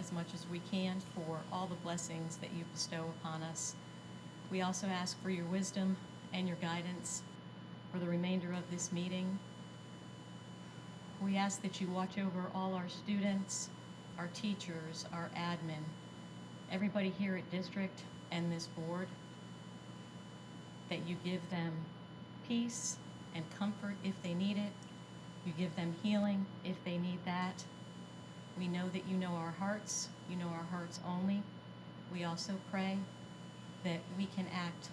as much as we can for all the blessings that you bestow upon us. We also ask for your wisdom and your guidance for the remainder of this meeting. We ask that you watch over all our students, our teachers, our admin, everybody here at district and this board, that you give them peace and comfort if they need it. You give them healing if they need that. We know that you know our hearts. You know our hearts only. We also pray that we can act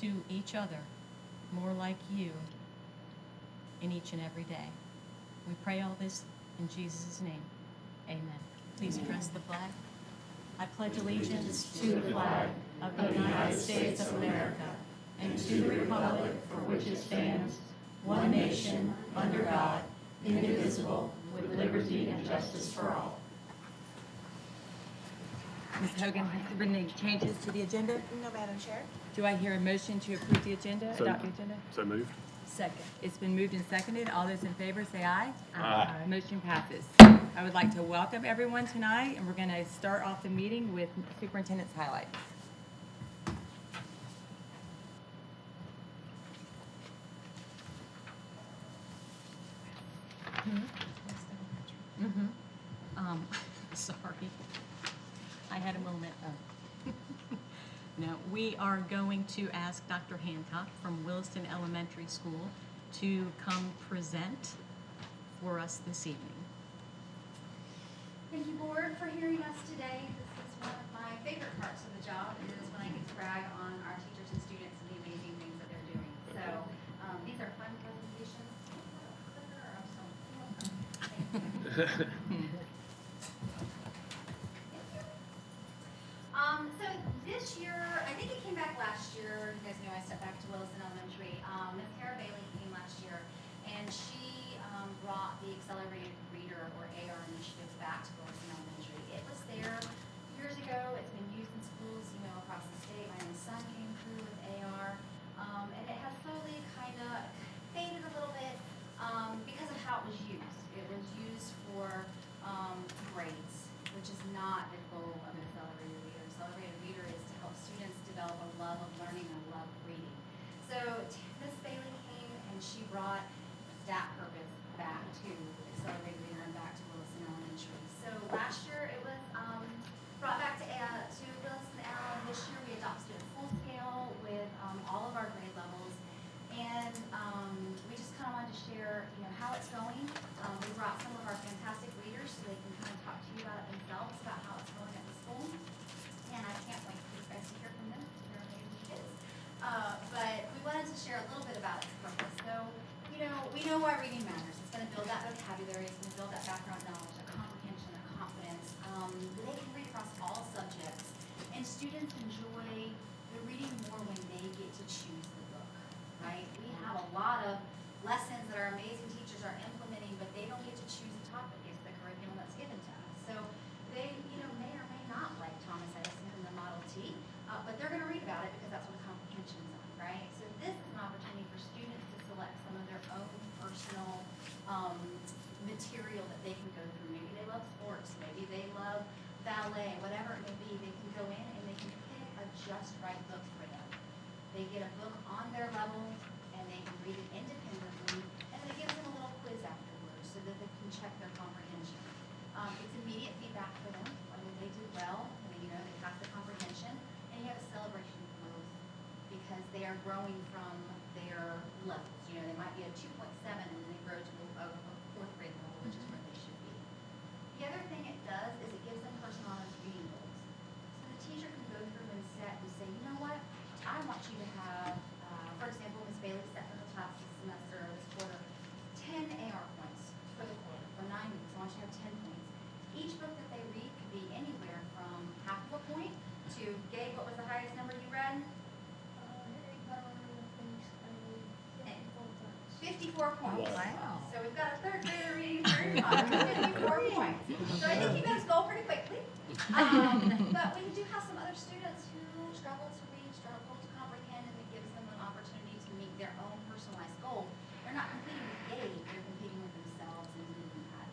to each other more like you in each and every day. We pray all this in Jesus' name. Amen. Please address the flag. I pledge allegiance to the flag of the United States of America and to the republic for which it stands, one nation, under God, indivisible, with liberty and justice for all. Ms. Hogan, has there been any changes to the agenda? No, Madam Chair. Do I hear a motion to approve the agenda, adopt the agenda? So moved. Second. It's been moved and seconded. All those in favor say aye. Aye. Motion passes. I would like to welcome everyone tonight, and we're going to start off the meeting with superintendent's highlights. Sorry. I had a moment. No, we are going to ask Dr. Hancock from Williston Elementary School to come present for us this evening. Thank you, board, for hearing us today. This is one of my favorite parts of the job, is when I get to brag on our teachers and students and the amazing things that they're doing. So these are fun presentations. So this year, I think it came back last year. You guys know I stepped back to Williston Elementary. Ms. Kara Bailey came last year, and she brought the Accelerated Reader, or AR, initiative back to Williston Elementary. It was there years ago. It's been used in schools, across the state. My own son came through with AR, and it has slowly kind of faded a little bit because of how it was used. It was used for grades, which is not the goal of an Accelerated Reader. Accelerated Reader is to help students develop a love of learning and a love of reading. So Ms. Bailey came and she brought that purpose back to Accelerated Reader and back to Williston Elementary. So last year it was brought back to Williston L. This year we adopted it full scale with all of our grade levels. And we just kind of wanted to share, how it's going. We brought some of our fantastic readers so they can kind of talk to you about it themselves, about how it's going at the school. And I can't wait for you guys to hear from them. They're amazing kids. But we wanted to share a little bit about its purpose. So, we know why reading matters. It's going to build that vocabulary. It's going to build that background knowledge, a comprehension, a confidence. They can read across all subjects. And students enjoy the reading more when they get to choose the book, right? We have a lot of lessons that our amazing teachers are implementing, but they don't get to choose a topic. It's the curriculum that's given to us. So they, may or may not like Thomas Edison and the Model T, but they're going to read about it because that's what the comprehension is on, right? So this is an opportunity for students to select some of their own personal material that they can go through. Maybe they love sports, maybe they love ballet, whatever it may be. They can go in and they can pick a just right book for them. They get a book on their level and they can read it independently, and then it gives them a little quiz afterwards so that they can check their comprehension. It's immediate feedback for them, whether they do well, and they pass the comprehension, and you have a celebration for those because they are growing from their levels. They might be a 2.7 and then they grow to a fourth grade level, which is where they should be. The other thing it does is it gives them personalized reading goals. So the teacher can go through and set and say, you know what, I want you to have, for example, Ms. Bailey set for the class this semester or this quarter, 10 AR points for the quarter, for 9 weeks. I want you to have 10 points. Each book that they read could be anywhere from half of a point to, Gabe, what was the highest number you read? 54 points. Wow. So we've got a third grader reading very much, 54 points. So I think you met his goal pretty quickly. But we do have some other students who struggle to read, struggle to comprehend, and it gives them an opportunity to meet their own personalized goal. They're not competing with Gabe, they're competing with themselves and doing that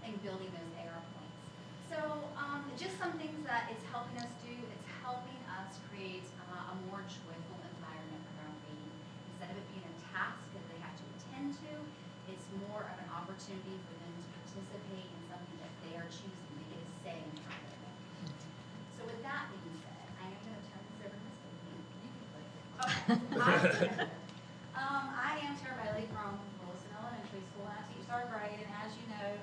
and building those AR points. So just some things that it's helping us do, it's helping us create a more joyful environment around reading. Instead of it being a task that they have to attend to, it's more of an opportunity for them to participate in something that they are choosing. They get a say in how they're doing. So with that being said, I am going to turn this over to Ms. Bailey. You can put it. I am Tara Bailey from Williston Elementary School, and I teach third grade. And as you know,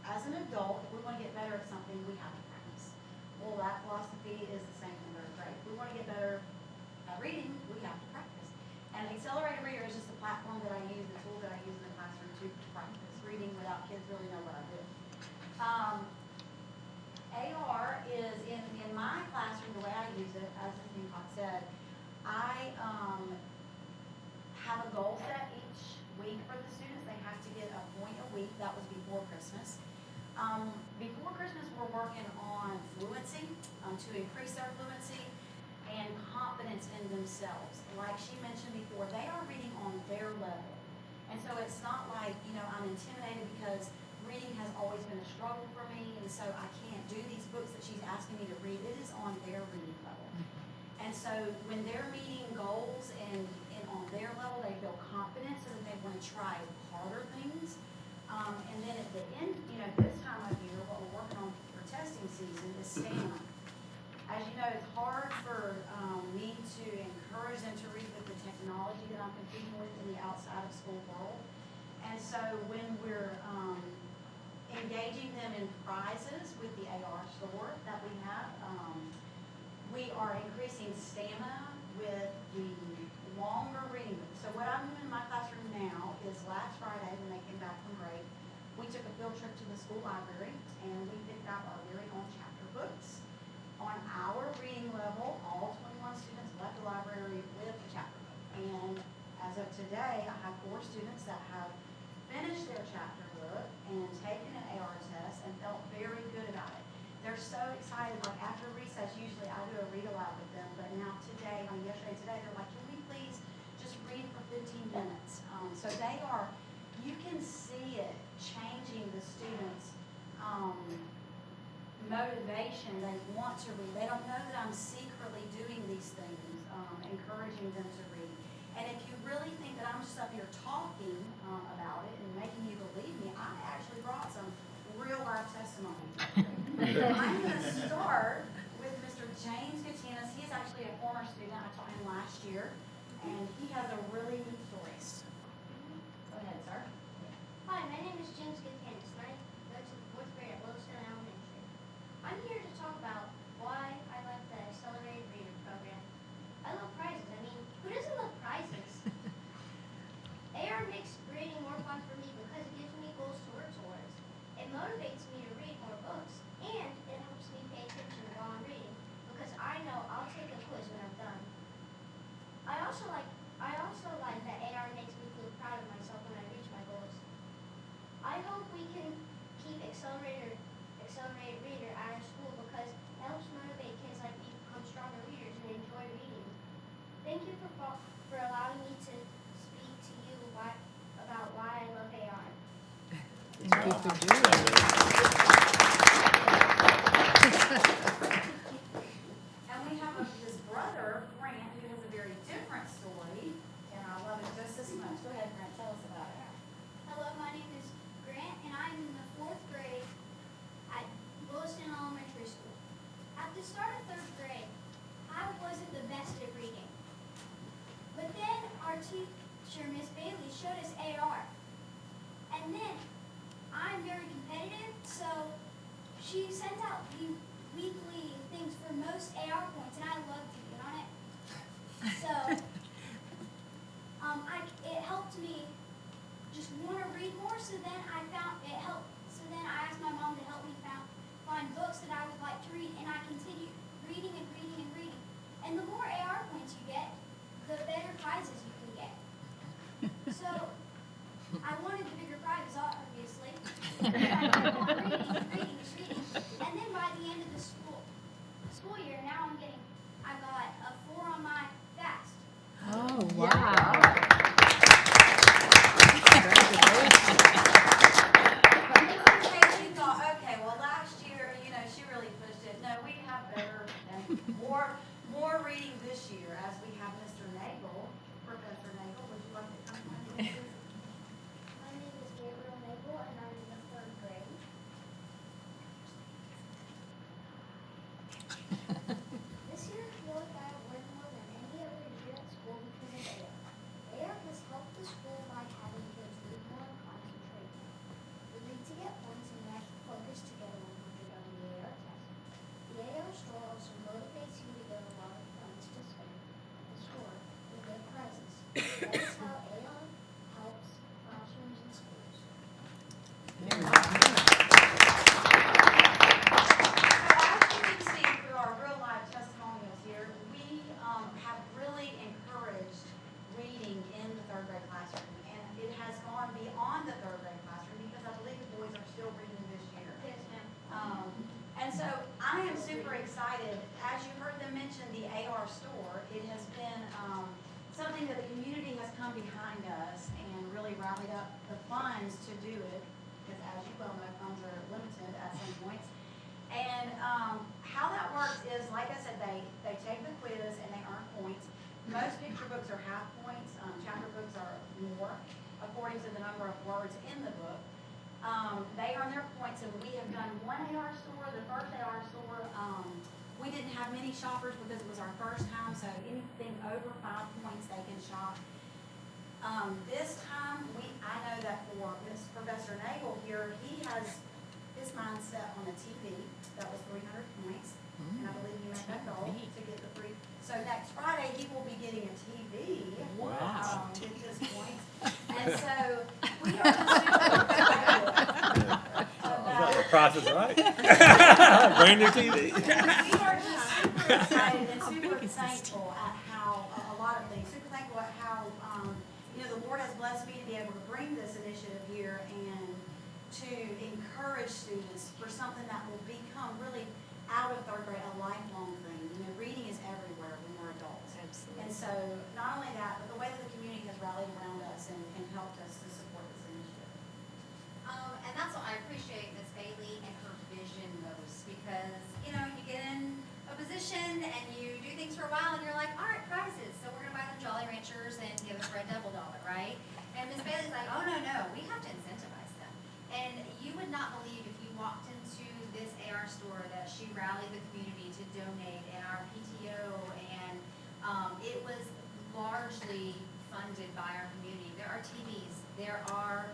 as an adult, if we want to get better at something, we have to practice. Well, that philosophy is the same in third grade. If we want to get better at reading, we have to practice. And Accelerated Reader is just a platform that I use, the tool that I use in the classroom to practice reading without kids really know what I do. AR is in my classroom, the way I use it, as Nicole said, I have a goal set each week for the students. They have to get a point a week. That was before Christmas. Before Christmas, we're working on fluency, to increase their fluency and confidence in themselves. Like she mentioned before, they are reading on their level. And so it's not like, I'm intimidated because reading has always been a struggle for me, and so I can't do these books that she's asking me to read. It is on their reading level. And so when they're meeting goals and on their level, they feel confident so that they want to try harder things. And then at the end, this time of year, what we're working on for testing season is stamina. As you know, it's hard for me to encourage them to read with the technology that I'm competing with in the outside of school world. And so when we're engaging them in prizes with the AR store that we have, we are increasing stamina with the longer reading books. So what I'm doing in my classroom now is last Friday when they came back from break, we took a field trip to the school library and we picked out our very own chapter books. On our reading level, all 21 students left the library with a chapter book. And as of today, I have 4 students that have finished their chapter book and taken an AR test and felt very good about it. They're so excited. Like after recess, usually I do a read aloud with them, but now today, yesterday, today, they're like, can we please just read for 15 minutes? So they are, you can see it changing the students' motivation. They want to read. They don't know that I'm secretly doing these things, encouraging them to read. And if you really think that I'm just up here talking about it and making you believe me, I actually brought some real life testimony. I'm going to start with Mr. James Gatinas. He is actually a former student. I taught him last year, and he has a really neat story. Go ahead, sir. Hi, my name is James Gatinas, and I go to the 4th grade at Williston Elementary. I'm here to talk about why I like the Accelerated Reader program. I love prizes. I mean, who doesn't love prizes? AR makes reading more fun for me because it gives me goals to work towards. It motivates me to read more books, and it helps me pay attention while I'm reading because I know I'll take a quiz when I'm done. I also like that AR makes me feel proud of myself when I reach my goals. I hope we can keep Accelerated Reader at our school because it helps motivate kids like me to become stronger readers and enjoy reading. Thank you for allowing me to speak to you about why I love AR. Thank you for doing it. And we have his brother, Grant, who has a very different story, and I love it just as much. Go ahead, Grant, tell us about it. Hello, my name is Grant, and I'm in the 4th grade at Williston Elementary School. At the start of 3rd grade, I wasn't the best at reading. But then our teacher, Miss Bailey, showed us AR. And then I'm very competitive, so she sent out the weekly things for most AR points, and I love to get on it. So it helped me just want to read more. So then I asked my mom to help me find books that I would like to read, and I continued reading and reading and reading. And the more AR points you get, the better prizes you can get. So I wanted the bigger prizes, obviously. I kept on reading. And then by the end of the school year, now I got a 4 on my FAST. Oh, wow. In case you thought, As you can see through our real life testimonials here, we have really encouraged reading in the third grade classroom. And it has gone beyond the third grade classroom because I believe the boys are still reading this year. Yes, ma'am. And so I am super excited. As you heard them mention the AR store, it has been something that the community has come behind us and really rallied up the funds to do it. Because as you well know, funds are limited at some points. And how that works is, like I said, they take the quiz and they earn points. Most picture books are half points. Chapter books are more, according to the number of words in the book. They earn their points, and we have done one AR store. The first AR store, we didn't have many shoppers because it was our first time, so anything over 5 points they can shop. This time, I know that for Professor Nagel here, he has his mindset on a TV that was 300 points, and I believe he met that goal to get the free. So next Friday, he will be getting a TV. Wow. With his points. And so we are just super excited about. The price is right. Brand new TV. We are just super excited and super thankful at how, a lot of things, super thankful at how, the Lord has blessed me to be able to bring this initiative here and to encourage students for something that will become really out of third grade, a lifelong thing. Reading is everywhere when we're adults. Absolutely. And so, not only that, but the way that the community has rallied around us and helped us to support this initiative. And that's what I appreciate Ms. Bailey and her vision most, because, you get in a position and you do things for a while and you're like, all right, prizes, so we're gonna buy them Jolly Ranchers and give us Red Devil Dollar, right? And Ms. Bailey's like, oh, no, we have to incentivize them. And you would not believe if you walked into this AR store that she rallied the community to donate and our PTO, and it was largely funded by our community. There are TVs, there are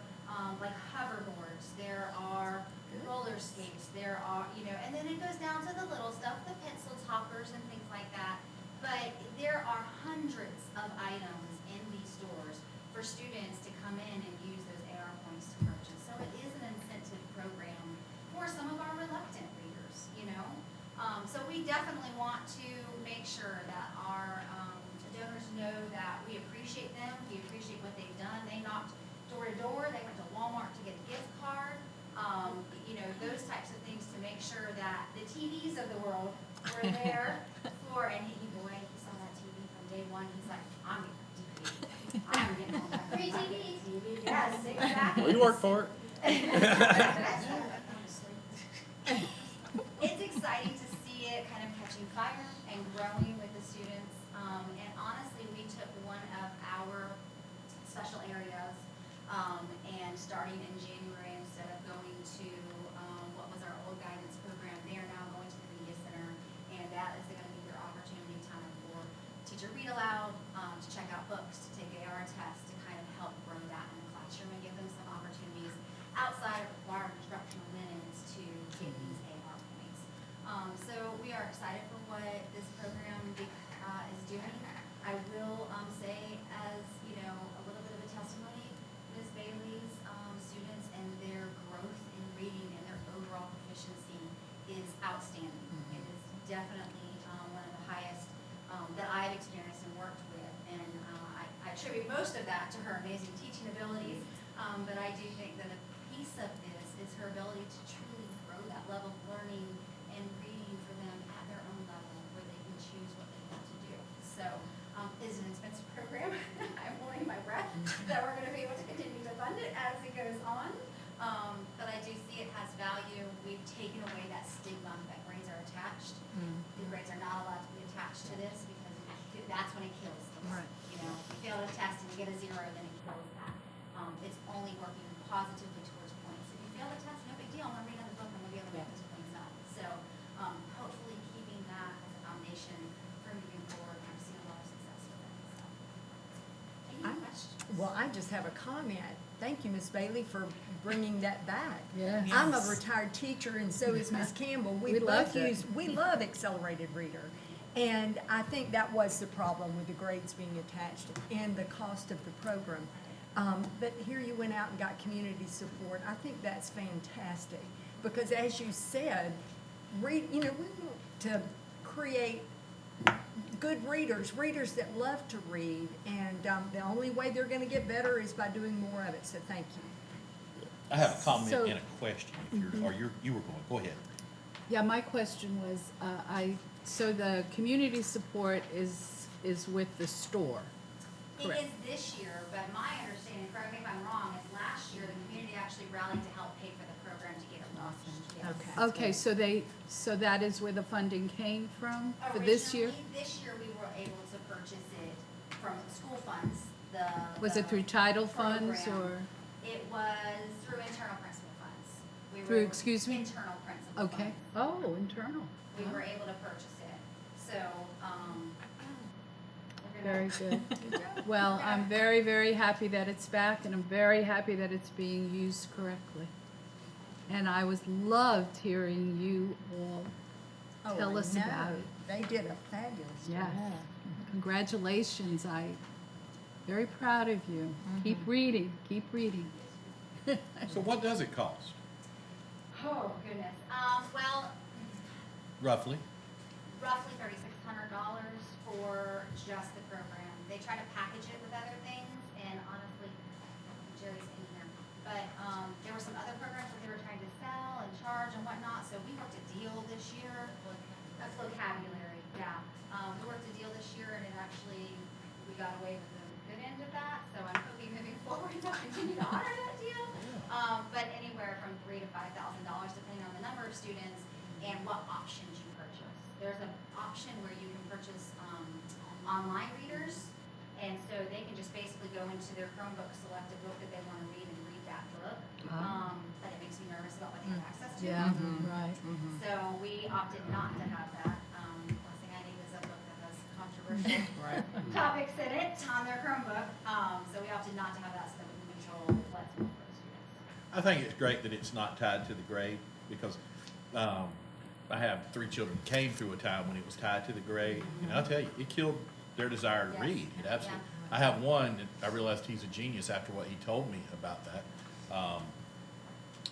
like hoverboards, there are roller skates, there are, and then it goes down to the little stuff, the pencil toppers and things like that. But there are hundreds of items in these stores for students to come in and use those AR points to purchase. So it is an incentive program for some of our reluctant readers, So we definitely want to make sure that our donors know that we appreciate them, we appreciate what they've done. They knocked door to door, they went to Walmart to get a gift card, those types of things to make sure that the TVs of the world were there for, and he saw that TV from day one, he's like, I'm getting a TV. I'm getting all that. Free TV. Yes, exactly. Well, you work for it. It's exciting to see it kind of catching fire and growing with the students. And honestly, we took one of our special areas and starting in January, instead of going to what was our old guidance program, they are now going to the media center, and that is going to be their opportunity time for teacher read aloud, to check out books, to take AR tests, to kind of help grow that in the classroom and give them some opportunities outside of required instructional minutes to get these AR points. So we are excited for what this program is doing. I will say, as a little bit of a testimony, Ms. Bailey's students and their growth in reading and their overall proficiency is outstanding. It is definitely one of the highest that I've experienced and worked with, and I attribute most of that to her amazing teaching abilities, but I do think that a piece of this is her ability to truly grow that level of learning and reading for them at their own level, where they can choose what they want to do. So, it's an expensive program. I'm holding my breath that we're going to be able to continue to fund it as it goes on. But I do see it has value. We've taken away that stigma that grades are attached. The grades are not allowed to be attached to this because that's when it kills them. Right. If you fail a test and you get a 0, then it kills that. It's only working positively towards points. If you fail the test, no big deal. I'm going to read another book and we'll be able to get those points up. So hopefully keeping that as a foundation for moving forward. I've seen a lot of success with it. So, any questions? Well, I just have a comment. Thank you, Miss Bailey, for bringing that back. Yes. I'm a retired teacher, and so is Miss Campbell. We loved it. We love Accelerated Reader. And I think that was the problem with the grades being attached and the cost of the program. But here you went out and got community support. I think that's fantastic, because as you said, we want to create good readers that love to read, and the only way they're gonna get better is by doing more of it, so thank you. I have a comment So- and a question, if you're, or you were going, go ahead. Yeah, my question was, so the community support is with the store? It Correct. is this year, but my understanding, correct me if I'm wrong, is last year the community actually rallied to help pay for the program to get it launched. Yes. Okay, so that is where the funding came from for this year? Originally, this year we were able to purchase it from school funds, Was it the through title funds program. or? It was through internal principal funds. We Through, were- excuse me? Internal principal Okay, funds. oh, internal. We were able to purchase it, so, we're Very gonna. good. Well, I'm very, very happy that it's back, and I'm very happy that it's being used correctly. And I loved hearing you all Oh, tell I us know. about it. They did a fabulous job. Yes. Congratulations, very proud of you. Keep reading, keep reading. So what does it cost, Oh, goodness. Well, roughly? roughly $3,600 for just the program. They try to package it with other things, and honestly, Jerry's in here. But, there were some other programs that they were trying to sell and charge and whatnot, so we worked a deal this year. That's vocabulary, yeah. We worked a deal this year, and it actually, we got away with the good end of that, so I'm hoping moving forward to continue to honor that deal. But anywhere from $3,000 to $5,000, depending on the number of students and what options you purchase. There's an option where you can purchase online readers, and so they can just basically go into their Chromebook, select a book that they want to read, and read that book. But it makes me nervous about what they have access to. Yeah, right. So we opted not to have that. Last thing I need is a book that has controversial topics in it on their Chromebook. So we opted not to have that, so that we can control what's more for the students. I think it's great that it's not tied to the grade, because I have 3 children who came through a time when it was tied to the grade, and I'll tell you, it killed their desire to Yes. read. It absolutely. I have one that I realized he's a genius after what he told me about that.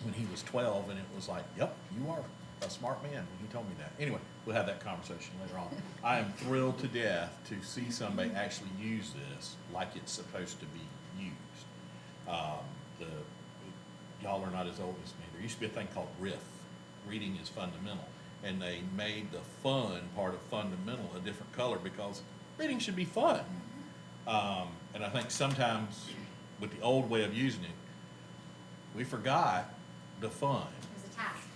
When he was 12, and it was like, yep, you are a smart man when he told me that. Anyway, we'll have that conversation later on. I am thrilled to death to see somebody actually use this like it's supposed to be used. Y'all are not as old as me. There used to be a thing called RIF, Reading is Fundamental, and they made the fun part of fundamental a different color because reading should be fun. And I think sometimes with the old way of using it, we forgot the fun. It was a task.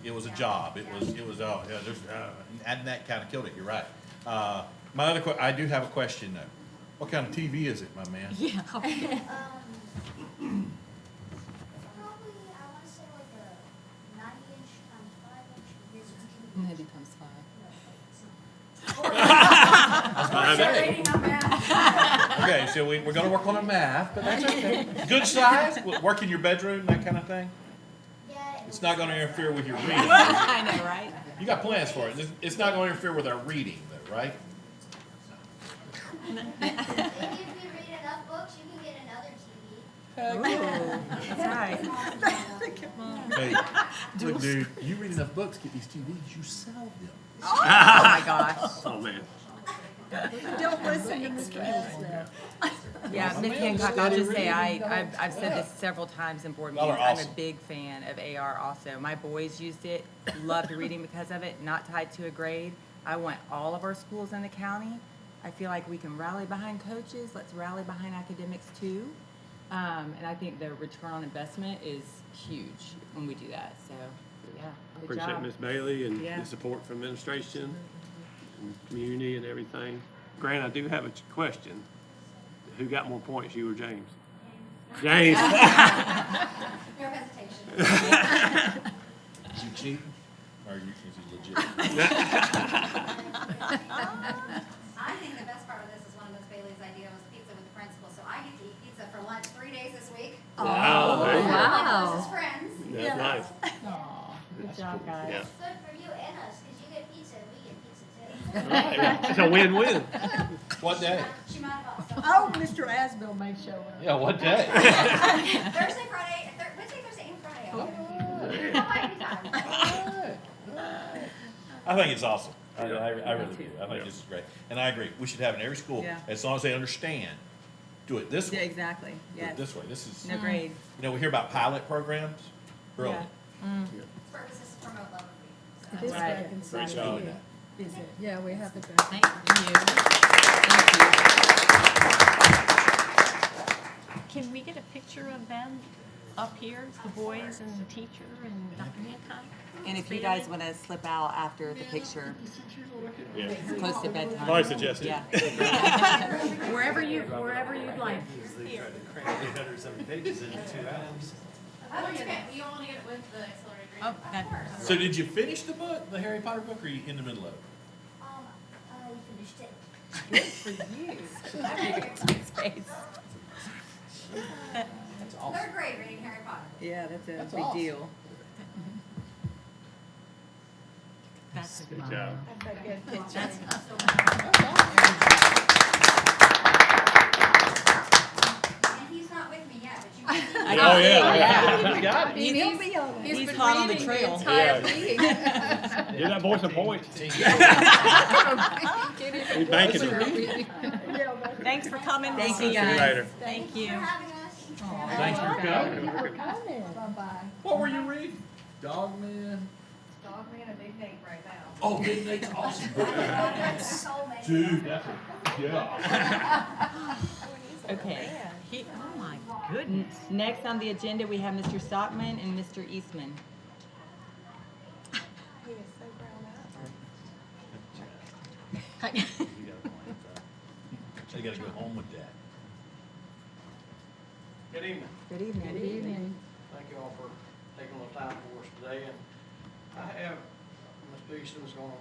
It was a job. It was oh yeah, there's and that kind of killed it. You're right. My other I do have a question though. What kind of TV is it, my man? Yeah. Probably, I want to say like a 90-inch times 5-inch Vision TV. Maybe times 5. Okay, so we're going to work on a math, but that's okay. Good size. Work in your bedroom, that kind of thing. Yeah. It's not going to interfere with your reading. I know, right? You got plans for it. It's not going to interfere with our reading, though, right? Maybe if you read enough books, you can get another TV. That's right. Hey, look, dude, you read enough books, get these TVs, you sell them. Oh my gosh. Oh, man. Don't listen to Mr. Hill. Yeah, Oh, Nick man, Hancock, steady I'll just say, reading. I've said this several times in board Y'all are meetings. I'm awesome. a big fan of AR also. My boys used it, loved reading because of it, not tied to a grade. I want all of our schools in the county. I feel like we can rally behind coaches. Let's rally behind academics too. And I think the return on investment is huge when we do that. So, yeah, good Appreciate job. Ms. Bailey and Yeah. the support from administration and community and everything. Grant, I do have a question. Who got more points, you or James? James. No hesitation. Is he cheating? Or is he legit? I think the best part of this is one of Ms. Bailey's idea was pizza with the principal, so I get to eat pizza for lunch 3 days this week. Wow, there you go. Wow. Versus friends. That's nice. Good job, guys. Yeah. It's good for you and us, because you get pizza and we get pizza too. Right, right. It's a win-win. What day? She might have bought stuff. Oh, Mr. Asbill may show up. Yeah, what day? Thursday, Friday, Wednesday, Thursday, and Friday. I'll buy anytime. I think it's awesome. I Yeah. really do. I think this is great. And I agree. We should have it in every school, Yeah. as long as they understand. Do it this Yeah, way. exactly, Do it yes. this way. This is, No grade. you know, we hear about pilot programs. Brilliant. Its purpose is to promote love of It is reading. Right. back inside Great job. here, is it? Yeah, we have it back. Thank you. Can we get a picture of them up here, the boys and the teacher and Dr. Hancock? And if you guys want to slip out after the picture, Yeah. it's close to bedtime. Probably suggested. Yeah. Wherever you'd like. Cram 807 pages into 2 hours. Oh, you can. You only get it with the accelerated reading. Oh, that- Of course. So did you finish the book, the Harry Potter book, or are you in the middle of it? You finished it. Third grade reading Harry Potter. Yeah, that's a That's big awesome. deal. That's a Good job. And he's not with me yet, but you can see. I Oh, know. yeah. Yeah. Got it. He's He's been hot on the reading trail. entire Yeah. meeting. Give that boy some points. He's He's banking it. Thanks for coming. Thank See you, See you guys. later. Thank you. Having us. Thanks for coming. Bye-bye. What were you reading? Dogman? Dog man, a big Nate right now. Oh, Big Nate's awesome. Soulmate. Dude, that's a, yeah. Okay. Oh, my goodness. Next on the agenda, we have Mr. Stockman and Mr. Eastman. They gotta go home with that. Good evening. Good evening. Good evening. Thank you all for taking a little time for us today. And I have, Mr. Easton's gonna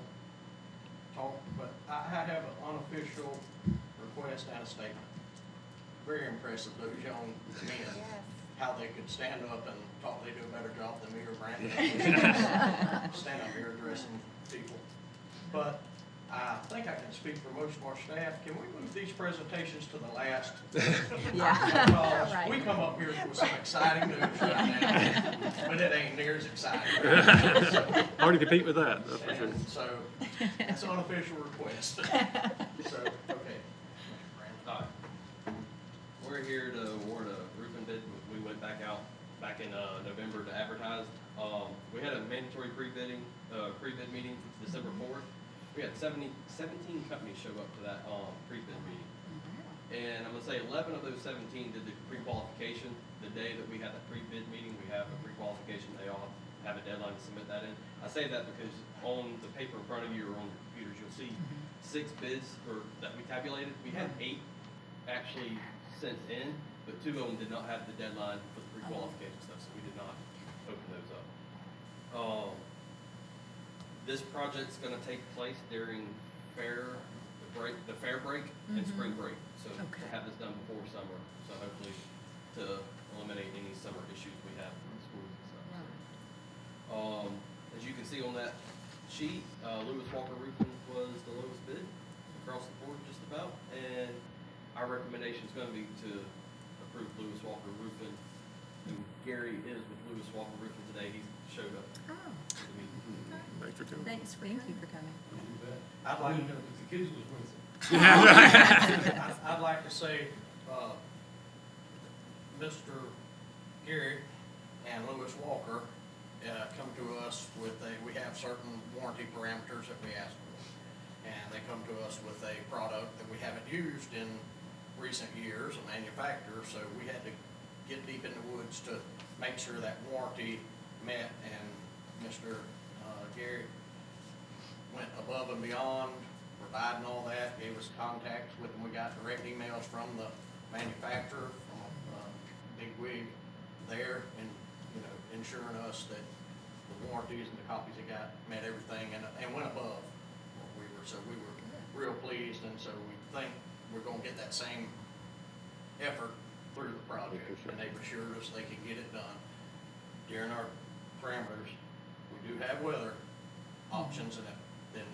talk, but I have an unofficial request and a statement. Very impressive, those young men, how they could stand up and talk, they do a better job than me or Brandon. Stand up here addressing people. But I think I can speak for most of our staff. Can we move these presentations to the last? Yeah. Because we come up here with some exciting news right now, but it ain't near as exciting. Hard to compete with that, that's for sure. And so, that's an unofficial request. So, okay. Hi. We're here to award a roofing bid. We went back out back in November to advertise. We had a mandatory pre-bid meeting December 4th. We had 17 companies show up to that pre-bid meeting. And I'm gonna say 11 of those 17 did the pre-qualification. The day that we had that pre-bid meeting, we have a pre-qualification. They all have a deadline to submit that in. I say that because on the paper in front of you or on your computers, you'll see 6 bids that we tabulated. We had 8 actually sent in, but 2 of them did not have the deadline for the pre-qualification stuff, so we did not open those up. This project's gonna take place during the fair break and spring break. So to have this done before summer, so hopefully to eliminate any summer issues we have in the schools and stuff. So, as you can see on that sheet, Lewis Walker Roofing was the lowest bid across the board just about, and our recommendation is gonna be to approve Lewis Walker Roofing. And Gary is with Lewis Walker Roofing today, he showed up to the meeting. Thanks for coming. Thanks. Thank you for coming. I'd like, I'd like to say, Mr. Gary and Lewis Walker, come to us with we have certain warranty parameters that we ask for. And they come to us with a product that we haven't used in recent years, a manufacturer, so we had to get deep in the woods to make sure that warranty met, and Mr. Gary went above and beyond, providing all that, gave us contacts with them. We got direct emails from the manufacturer, from a big wig there, and, you know, ensuring us that the warranties and the copies they got met everything and went above what we were. So we were real pleased, and so we think we're gonna get that same effort through the project. And they've assured us they can get it done during our parameters. We do have weather options, and then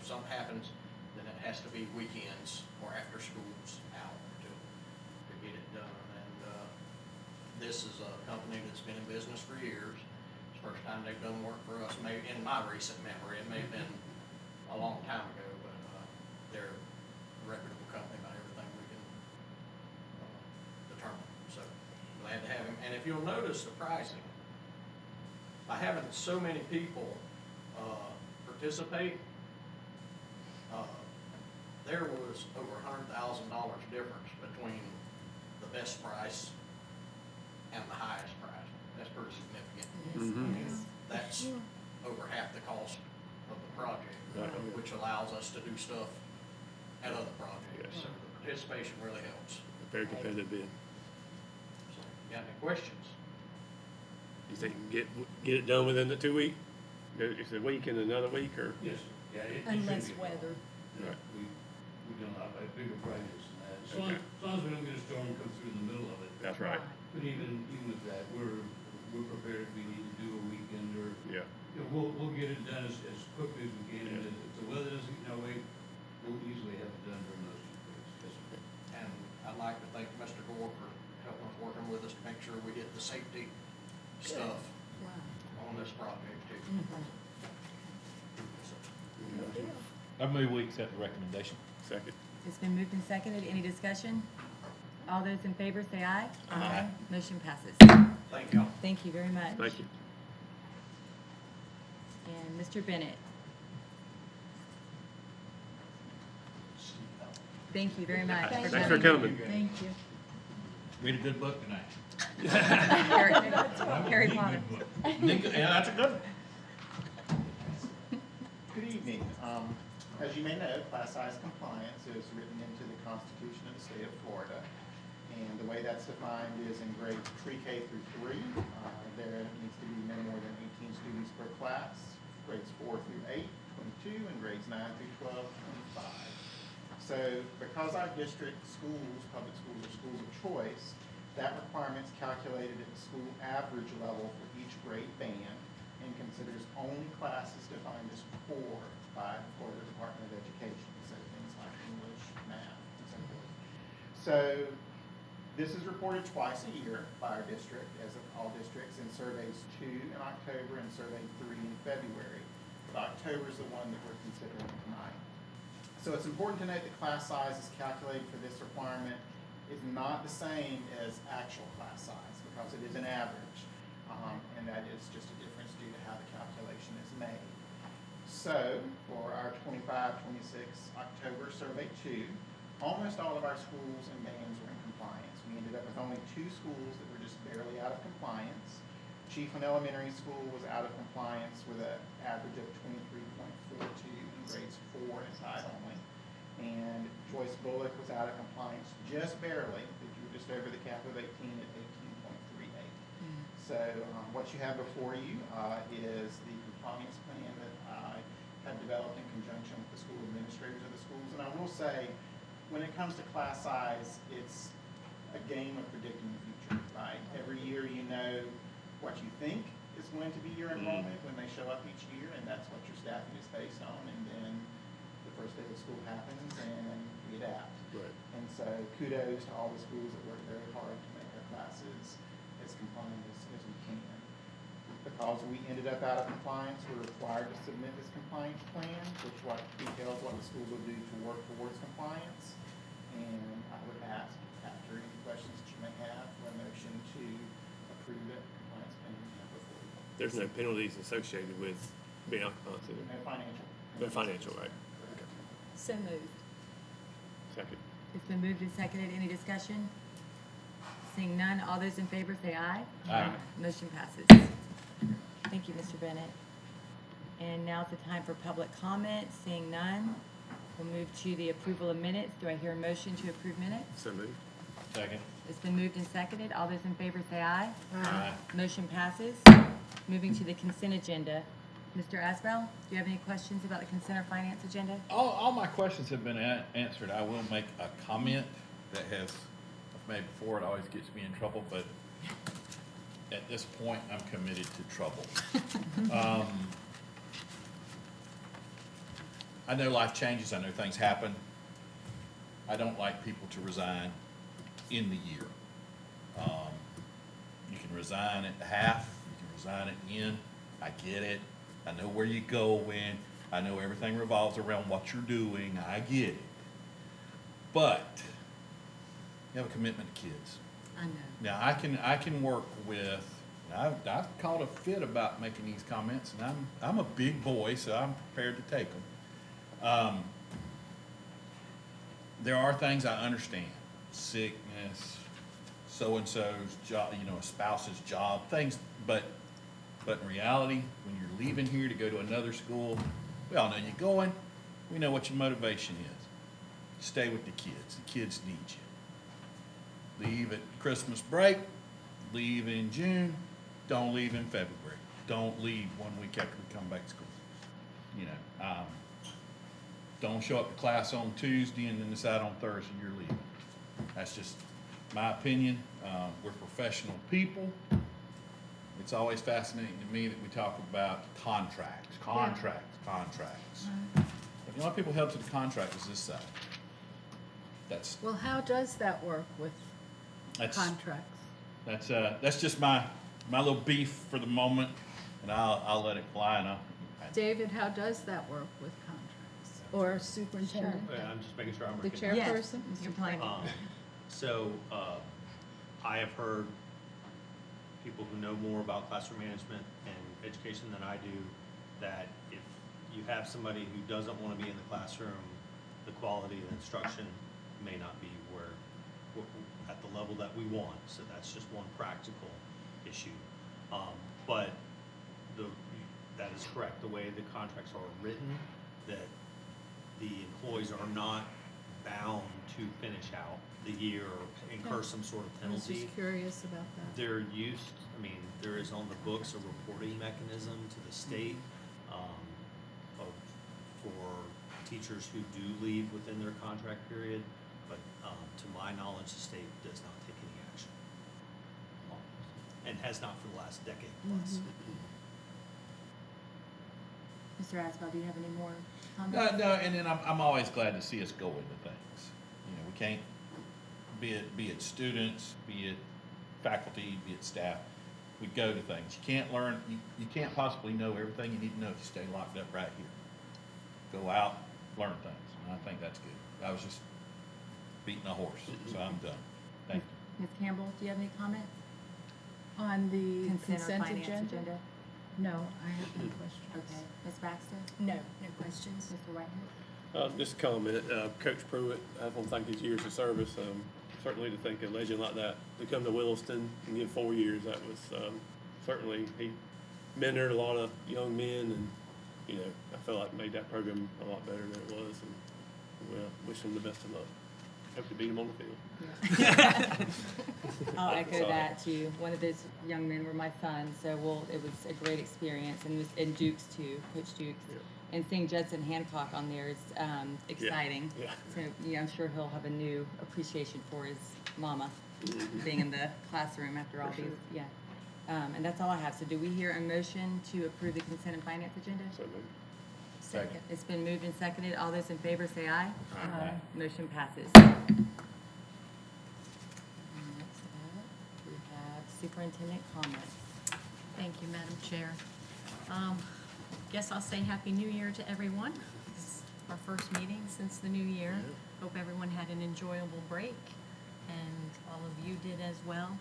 if something happens, then it has to be weekends or after school's out to get it done. And, this is a company that's been in business for years. It's the first time they've done work for us, maybe in my recent memory. It may have been a long time ago, but, they're a reputable company by everything we can, determine. So glad to have him. And if you'll notice the pricing, by having so many people, participate, there was over $100,000 difference between the best price and the highest price. That's pretty significant. Mhm. That's over half the cost of the project, Right. which allows us to do stuff at other projects. Yes. So the participation really helps. Very competitive bid. So, you got any questions? You think you can get it done within the 2 week? Is it a week and another week, or? Yes, yeah. it should Unless be done. weather. Yeah, Right. we don't have a bigger projects than that. As long Okay. as long as we don't get a storm come through in the middle of it. That's right. But even with that, we're prepared if we need to do a weekend or, Yeah. you know, we'll get it done as quickly as we can. And if the weather doesn't, wait, we'll easily have it done during those 2 weeks. Yes, sir. And I'd like to thank Mr. Gore for helping us, working with us to make sure we get the safety stuff on this project too. I move we accept the recommendation. Second. It's been moved and seconded. Any discussion? All those in favor say aye. Aye. Motion passes. Thank y'all. Thank you very much. Thank you. And Mr. Bennett. Thank you very much. Thanks for coming. Thank you. Read a good book tonight. Harry Potter. Yeah, that's a good one. Good evening. As you may know, class size compliance is written into the Constitution of the state of Florida. And the way that's defined is in grades pre-K through 3, there needs to be no more than 18 students per class. Grades 4 through 8, 22, and grades 9 through 12, 25. So because our district schools, public schools, are schools of choice, that requirement's calculated at the school average level for each grade band and considers only classes defined as core by the Florida Department of Education, so things like English, math, and so forth. So this is reported twice a year by our district, as of all districts, in surveys 2 in October and survey 3 in February. But October is the one that we're considering tonight. So it's important to note that class size is calculated for this requirement is not the same as actual class size because it is an average, and that is just a difference due to how the calculation is made. So for our 25-26 October survey 2, almost all of our schools and bands were in compliance. We ended up with only 2 schools that were just barely out of compliance. Chiefland Elementary School was out of compliance with an average of 23.42 in grades 4 and 5 only. And Joyce Bullock was out of compliance just barely, but you were just over the cap of 18 at 18.38. So what you have before you is the compliance plan that I have developed in conjunction with the school administrators of the schools. And I will say, when it comes to class size, it's a game of predicting the future, right? Every year you know what you think is going to be your enrollment when they show up each year, and that's what your staffing is based on. And then the first day of school happens and we adapt. Right. And so kudos to all the schools that work very hard to make our classes as compliant as we can. Because we ended up out of compliance, we're required to submit this compliance plan, which details what the school will do to work towards compliance. And I would ask, after any questions that you may have, for a motion to approve the compliance plan we have before you. There's no penalties associated with being out of compliance. No financial. No financial, right? So moved. Second. It's been moved and seconded. Any discussion? Seeing none, all those in favor say aye. Aye. Motion passes. Thank you, Mr. Bennett. And now's the time for public comment. Seeing none, we'll move to the approval of minutes. Do I hear a motion to approve minutes? So moved. Second. It's been moved and seconded. All those in favor say aye. Aye. Motion passes. Moving to the consent agenda. Mr. Asbell, do you have any questions about the consent or finance agenda? All my questions have been answered. I will make a comment that has, I've made before, it always gets me in trouble, but at this point, I'm committed to trouble. I know life changes, I know things happen. I don't like people to resign in the year. You can resign at the half, you can resign at the end. I get it. I know where you're going. I know everything revolves around what you're doing. I get it. But you have a commitment to kids. I know. Now, I can work with, I've called a fit about making these comments, and I'm a big boy, so I'm prepared to take them. There are things I understand, sickness, so-and-so's job, a spouse's job, things, but in reality, when you're leaving here to go to another school, we all know you're going, we know what your motivation is. Stay with the kids need you. Leave at Christmas break, leave in June, don't leave in February. Don't leave 1 week after we come back to school. Don't show up to class on Tuesday and then decide on Thursday you're leaving. That's just my opinion. We're professional people. It's always fascinating to me that we talk about contracts. But the only people held to the contract is this side. Well, how does that work with That's contracts? that's just my little beef for the moment, and I'll let it fly. And David, how does that work with contracts? Or superintendent? Yeah, I'm just making sure I'm The working. chairperson? Mr. Plank. So, I have heard people who know more about classroom management and education than I do, that if you have somebody who doesn't want to be in the classroom, the quality of the instruction may not be at the level that we want. So that's just one practical issue. But that is correct. The way the contracts are written, that the employees are not bound to finish out the year or incur some sort of I was penalty. just curious about that. They're used, there is on the books a reporting mechanism to the state for teachers who do leave within their contract period, but to my knowledge, the state does not take any action on this, and has not for the last decade plus. Mr. Asbell, do you have any more comments? No, and then I'm always glad to see us go into things. We can't, be it students, be it faculty, be it staff, we go to things. You can't learn, you can't possibly know everything you need to know if you stay locked up right here. Go out, learn things, and I think that's good. I was just beating a horse, so I'm done. Thank you. Ms. Campbell, do you have any comments? On the Consent or consent finance agenda? No, I have no questions. Okay. Ms. Baxter? No questions. Mr. Whitehead? Just a comment, Coach Pruitt, I want to thank his years of service. Certainly to think a legend like that to come to Williston and get 4 years, that was certainly, he mentored a lot of young men, and I felt like made that program a lot better than it was, and wish him the best of luck. Hope to beat him on the field. I'll echo Sorry. that too. One of those young men were my son, so it was a great experience, and Dukes too, Coach Dukes. Yeah. And seeing Judson Hancock on there is exciting. Yeah. So I'm sure he'll have a new appreciation for his mama being in the classroom after all For these. sure. Yeah. And that's all I have. So do we hear a motion to approve the consent and finance agenda? So moved. Second. It's been moved and seconded. All those in favor say aye. Aye. Motion passes. And next up, we have superintendent comments. Thank you, Madam Chair. Guess I'll say Happy New Year to everyone. This is our first meeting since the new year. Hope everyone had an enjoyable break, and all of you did as well.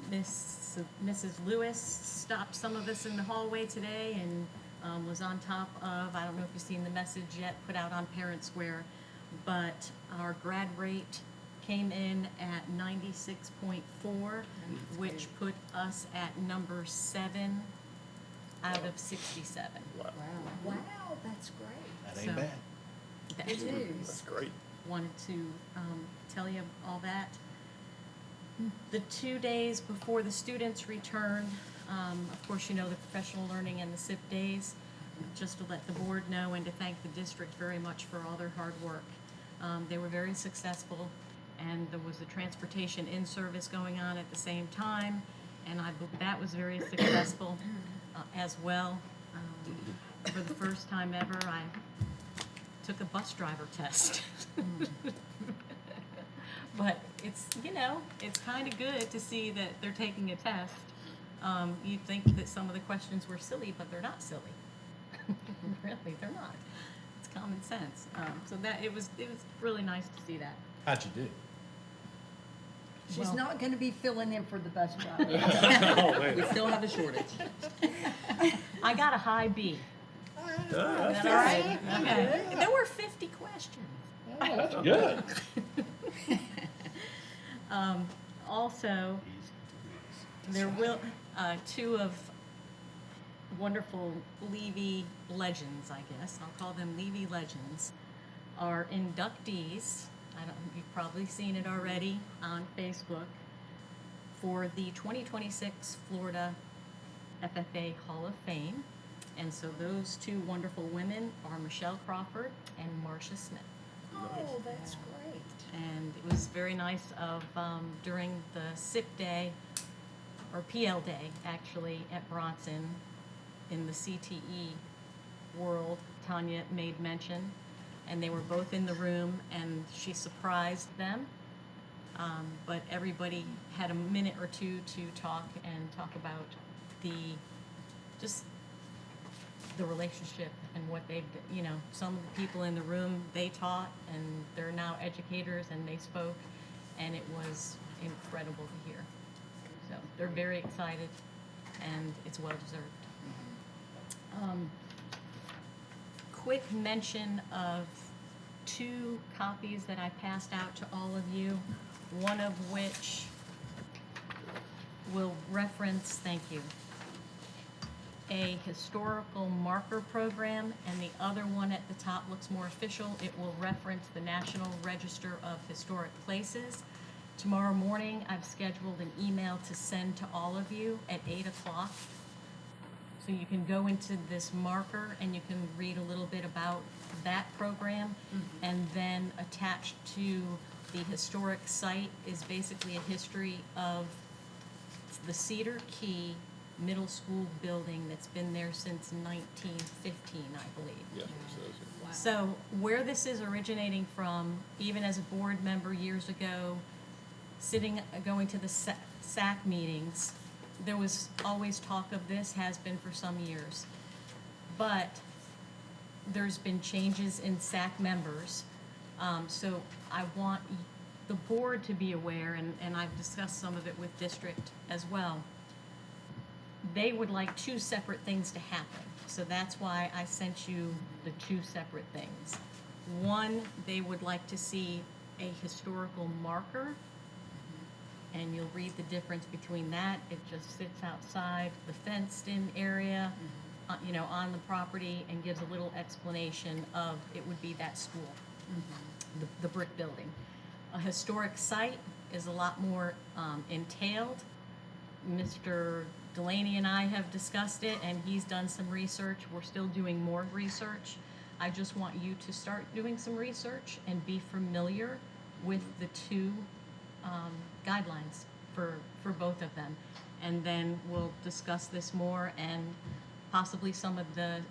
Mrs. Lewis stopped some of us in the hallway today and was on top of, I don't know if you've seen the message yet, put out on Parent Square, but our grad rate came in at 96.4, which put us at number 7 out of 67. Wow. Wow, that's great. That ain't So- bad. It is. That's great. Wanted to tell you all that. The 2 days before the students returned, of course, the professional learning and the SIP days, just to let the board know and to thank the district very much for all their hard work. They were very successful, and there was a transportation in-service going on at the same time, and that was very successful as well. For the first time ever, I took a bus driver test. But it's, you know, it's kind of good to see that they're taking a test. You'd think that some of the questions were silly, but they're not silly. Really, they're not. It's common sense. So that it was really nice to see that. How'd you do? She's Well- not gonna be filling in for the bus driver. Oh, man. We still have a shortage. I got a high B. Is that all right? Okay. There were 50 questions. That's good. Also, there will, two of wonderful Levy legends, I guess, I'll call them Levy legends, are inductees. You've probably seen it already on Facebook for the 2026 Florida FFA Hall of Fame. And so those two wonderful women are Michelle Crawford and Marcia Smith. Oh, that's great. And it was very nice of, during the SIP day, or PL day, actually, at Bronson, in the CTE world, Tanya made mention, and they were both in the room, and she surprised them. But everybody had a minute or two to talk about just the relationship and what they've, you know, some of the people in the room, they taught, and they're now educators, and they spoke, and it was incredible to hear. So they're very excited, and it's well-deserved. Quick mention of 2 copies that I passed out to all of you, one of which will reference, thank you, a historical marker program, and the other one at the top looks more official. It will reference the National Register of Historic Places. Tomorrow morning, I've scheduled an email to send to all of you at 8 o'clock. So you can go into this marker and you can read a little bit about that program. And then attached to the historic site is basically a history of the Cedar Key Middle School building that's been there since 1915, I believe. Yeah, so, So where this is originating from, even as a board member years ago, going to the SAC meetings, there was always talk of this, has been for some years. But there's been changes in SAC members. So I want the board to be aware, and I've discussed some of it with district as well. They would like 2 separate things to happen. So that's why I sent you the 2 separate things. One, they would like to see a historical marker, and you'll read the difference between that. It just sits outside the fenced-in area, you know, on the property, and gives a little explanation of it would be that school, the brick building. A historic site is a lot more entailed. Mr. Delaney and I have discussed it, and he's done some research. We're still doing more research. I just want you to start doing some research and be familiar with the 2 guidelines for both of them. And then we'll discuss this more, and possibly some of the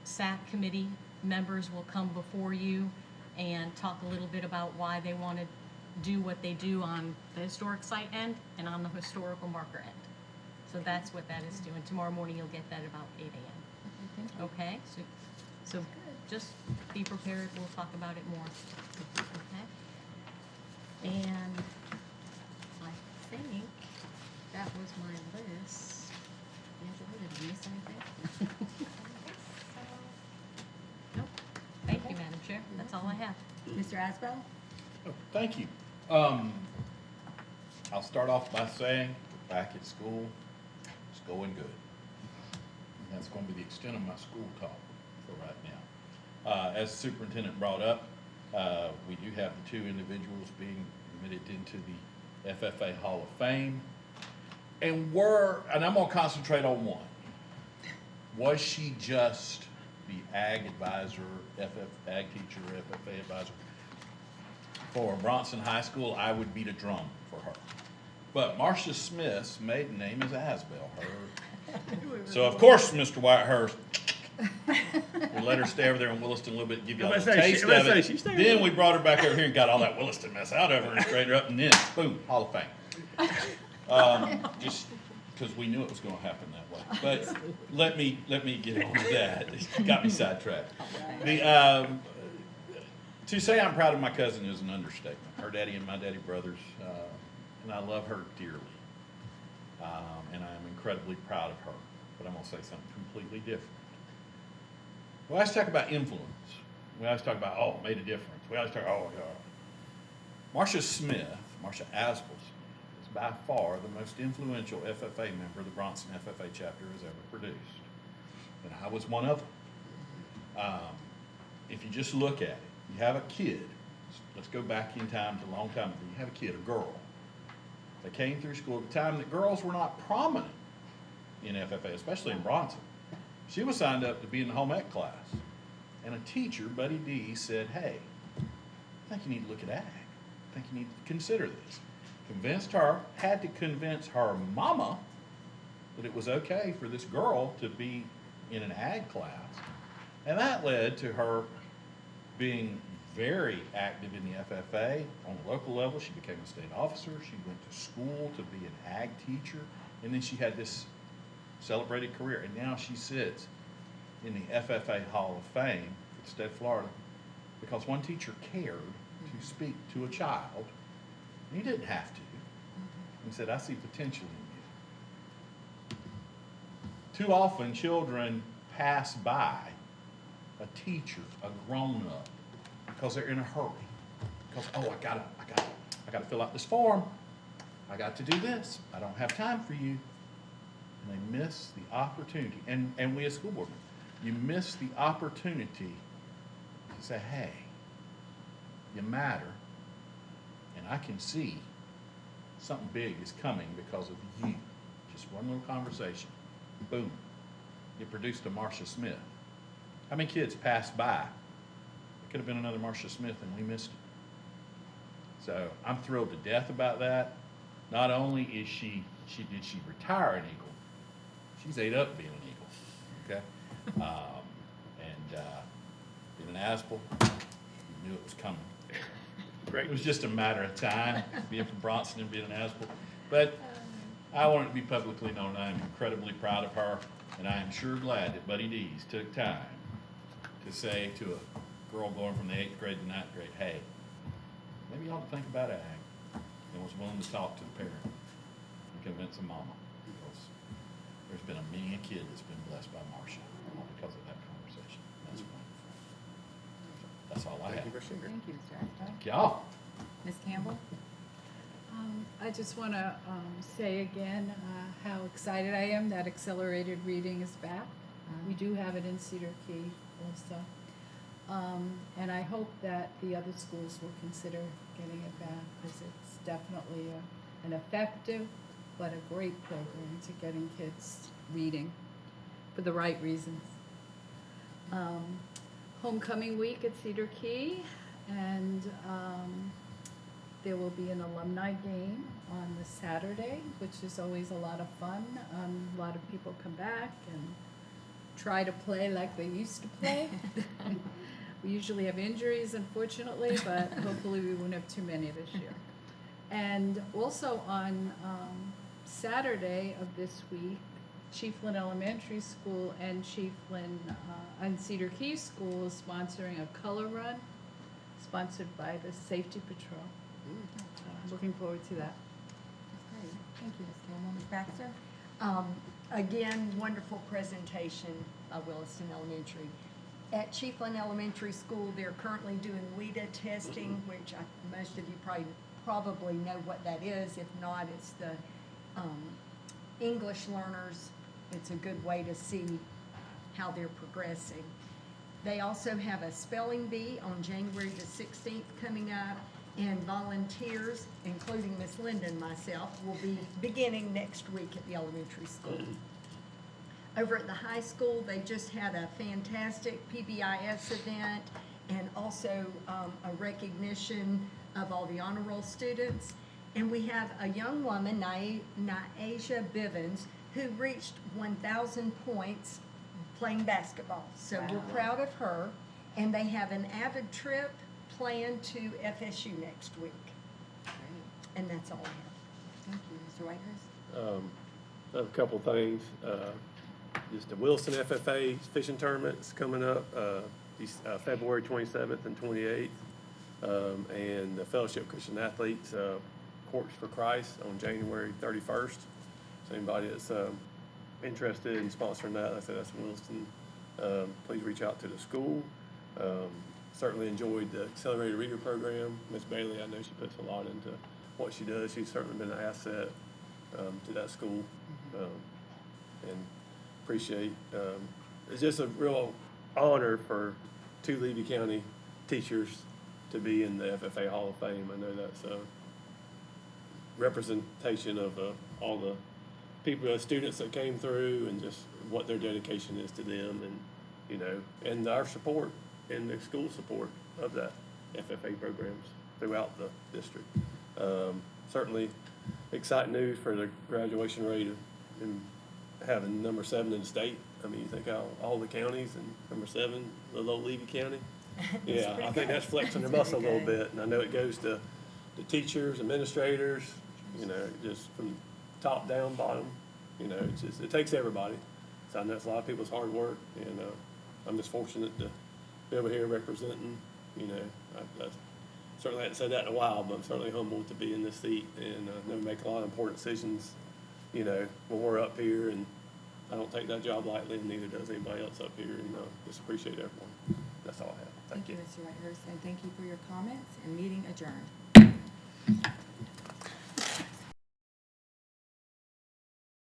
SAC committee members will come before you and talk a little bit about why they want to do what they do on the historic site end and on the historical marker end. So that's what that is doing. Tomorrow morning, you'll get that about 8 a.m. Okay? So just be prepared. We'll talk about it more. Okay? And I think that was my list. Did I miss anything? Nope. Thank you, Madam Chair. That's all I have. Mr. Asbell? Oh, thank you. I'll start off by saying, we're back at school, it's going good. And that's going to be the extent of my school talk for right now. As the superintendent brought up, we do have the 2 individuals being admitted into the FFA Hall of Fame. And I'm gonna concentrate on one. Was she just the ag advisor, ag teacher, FFA advisor? For Bronson High School, I would beat a drum for her. But Marcia Smith's maiden name is Asbell. So of course, Mr. Whitehurst, we're let her stay over there in Williston a little bit, give you I'm a about little to say, taste I'm about of to it. say, she stayed Then over we brought her back over here and got all that Williston mess out of her and straightened her up, and then, boom, Hall of Fame. Just because we knew it was going to happen that way. But let me get on to that. It got me sidetracked. To say I'm proud of my cousin is an understatement. Her daddy and my daddy brothers, and I love her dearly. And I am incredibly proud of her. But I'm going to say something completely different. We always talk about influence. We always talk about, oh, made a difference. We always talk, oh, yeah. Marcia Asbel Smith, is by far the most influential FFA member the Bronson FFA chapter has ever produced. And I was one of them. If you just look at it, you have a kid. Let's go back in time to a long time ago. You have a kid, a girl. They came through school at the time that girls were not prominent in FFA, especially in Bronson. She was signed up to be in the home ec class. And a teacher, Buddy D, said, hey, I think you need to look at ag. I think you need to consider this. Convinced her, had to convince her mama that it was okay for this girl to be in an ag class. And that led to her being very active in the FFA. On the local level, she became a state officer. She went to school to be an ag teacher. And then she had this celebrated career. And now she sits in the FFA Hall of Fame for the state of Florida because one teacher cared to speak to a child. And he didn't have to. He said, I see potential in you. Too often, children pass by a teacher, a grown-up, because they're in a hurry. Because, oh, I gotta fill out this form. I got to do this. I don't have time for you. And they miss the opportunity. And we as school board members, you miss the opportunity to say, hey, you matter. And I can see something big is coming because of you. Just one little conversation. Boom. You produced a Marcia Smith. How many kids passed by? It could have been another Marcia Smith and we missed it. So I'm thrilled to death about that. Not only is did she retire an Eagle, she's ate up being an Eagle. Okay? Being an Asbel, you knew it was coming. Great. It was just a matter of time, being from Bronson and being an Asbel. But I want it to be publicly known I am incredibly proud of her, and I am sure glad that Buddy Dees took time to say to a girl going from the 8th grade to 9th grade, hey, maybe you ought to think about ag, and was willing to talk to the parent and convince a mama, because there's been many a kid that's been blessed by Marcia all because of that conversation. That's wonderful. So that's all I have. Thank you for sharing. Thank you, Mr. Astor. Thank y'all. Ms. Campbell? I just want to say again how excited I am that accelerated reading is back. We do have it in Cedar Key also. And I hope that the other schools will consider getting it back because it's definitely an effective but a great program to getting kids reading for the right reasons. Homecoming week at Cedar Key, and there will be an alumni game on the Saturday, which is always a lot of fun. A lot of people come back and try to play like they used to play. We usually have injuries, unfortunately, but hopefully we won't have too many this year. And also on Saturday of this week, Chiefland Elementary School and Chiefland and Cedar Key School is sponsoring a color run, sponsored by the Safety Patrol. Looking forward to that. Great. Thank you, Ms. Campbell. Ms. Baxter? Again, wonderful presentation by Williston Elementary. At Chiefland Elementary School, they're currently doing WIDA testing, which most of you probably know what that is. If not, it's the English learners. It's a good way to see how they're progressing. They also have a spelling bee on January the 16th coming up, and volunteers, including Miss Linda and myself, will be beginning next week at the elementary school. Over at the high school, they just had a fantastic PBIS event and also a recognition of all the honor roll students. And we have a young woman, Naisha Bivens, who reached 1,000 points playing basketball. So we're proud of her. And they have an Avid trip planned to FSU next week. And that's all I have. Thank you, Mr. Whitehurst. I have a couple things. Just the Wilson FFA fishing tournament's coming up, February 27th and 28th. And the Fellowship Christian Athletes, Corks for Christ on January 31st. So anybody that's interested in sponsoring that, like I said, that's in Wilson. Please reach out to the school. Certainly enjoyed the Accelerated Reader Program. Miss Bailey, I know she puts a lot into what she does. She's certainly been an asset to that school, and appreciate. It's just a real honor for 2 Levy County teachers to be in the FFA Hall of Fame. I know that's a representation of all the people, the students that came through, and just what their dedication is to them, and and our support and the school support of that FFA programs throughout the district. Certainly exciting news for the graduation rate and having number 7 in the state. I mean, you think how all the counties and number 7, little old Levy County. Yeah, I think that's flexing their muscle a little bit, and I know it goes to the teachers, administrators, just from top down, bottom. It's just, it takes everybody. So I know it's a lot of people's hard work, and I'm just fortunate to be over here representing. I certainly hadn't said that in a while, but I'm certainly humbled to be in this seat, and know we make a lot of important decisions, when we're up here, and I don't take that job lightly, and neither does anybody else up here, and just appreciate everyone. That's all I have. Thank you, Mr. Whitehurst, and thank you for your comments, and meeting adjourned.